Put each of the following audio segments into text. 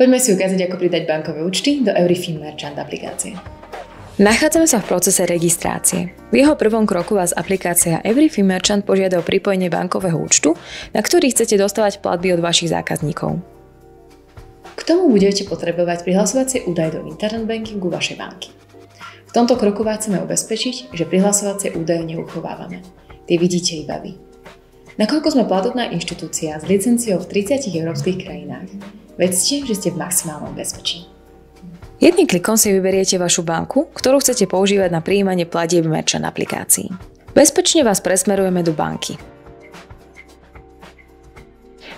Poďme si ukázať, ako pridať bankové účty do Everyfin Merchant aplikácie. Nachádzame sa v procese registrácie. V jeho prvom kroku vás aplikácia Everyfin Merchant požiada o pripojenie bankového účtu, na ktorý chcete dostávať platby od vašich zákazníkov. K tomu budete potrebovať prihlasovacie údaje do internet bankingu vašej banky. V tomto kroku vás chceme ubezpečiť, že prihlasovacie údaje neuchovávame. Tie vidíte iba vy. Nakoľko sme platobná inštitúcia s licenciou v 30 európskych krajinách, vedzte, že ste v maximálnom bezpečí. Jedným klikom si vyberiete vašu banku, ktorú chcete používať na prijímanie platieb Merchant aplikácií. Bezpečne vás presmerujeme do banky.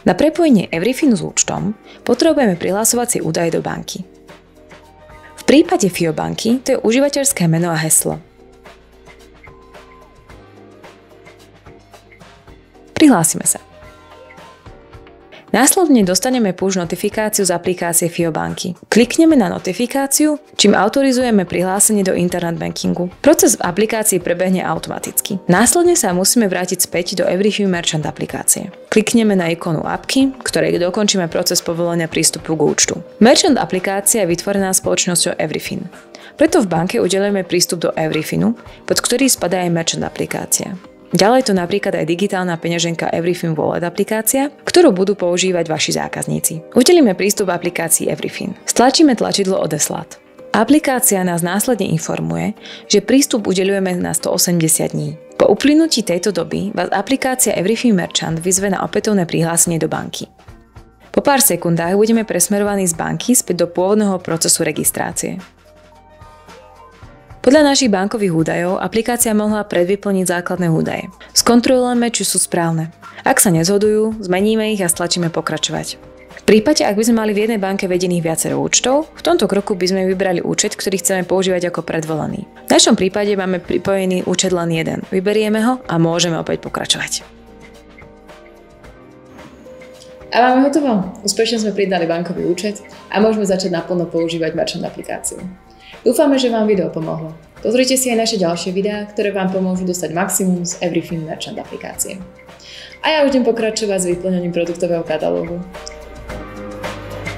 Na prepojenie Everyfinu s účtom potrebujeme prihlasovacie údaje do banky. V prípade FIO banky to je užívateľské meno a heslo. Prihlásime sa. Následne dostaneme push notifikáciu z aplikácie FIO banky. Klikneme na notifikáciu, čím autorizujeme prihlásenie do internet bankingu. Proces v aplikácii prebehne automaticky. Následne sa musíme vrátiť späť do Everyfin Merchant aplikácie. Klikneme na ikonu apky, ktorej dokončíme proces povolenia prístupu k účtu. Merchant aplikácia je vytvorená spoločnosťou Everyfin. Preto v banke udeľujeme prístup do Everyfinu, pod ktorý spadá aj Merchant aplikácia. Ďalej to napríklad aj digitálna peňaženka Everyfin Wallet aplikácia, ktorú budú používať vaši zákazníci. Udelíme prístup aplikácii Everyfin. Stlačíme tlačidlo Odeslať. Aplikácia nás následne informuje, že prístup udeľujeme na 180 dní. Po uplynutí tejto doby vás aplikácia Everyfin Merchant vyzve na opätovné prihlásenie do banky. Po pár sekundách budeme presmerovaní z banky späť do pôvodného procesu registrácie. Podľa našich bankových údajov aplikácia mohla predvyplniť základné údaje. Skontrolujeme, či sú správne. Ak sa nezhodujú, zmeníme ich a stlačíme pokračovať. V prípade, ak by sme mali v jednej banke vedených viacero účtov, v tomto kroku by sme vybrali účet, ktorý chceme používať ako predvolaný. V našom prípade máme pripojený účet len jeden. Vyberieme ho a môžeme opäť pokračovať. A máme hotovo. Úspešne sme pridali bankový účet a môžeme začať naplno používať Merchant aplikáciu. Dúfame, že vám video pomohlo. Pozrite si aj naše ďalšie videá, ktoré vám pomôžu dostať maximum z Everyfin Merchant aplikácie. A ja už idem pokračovať s vyplňaním produktového katalógu.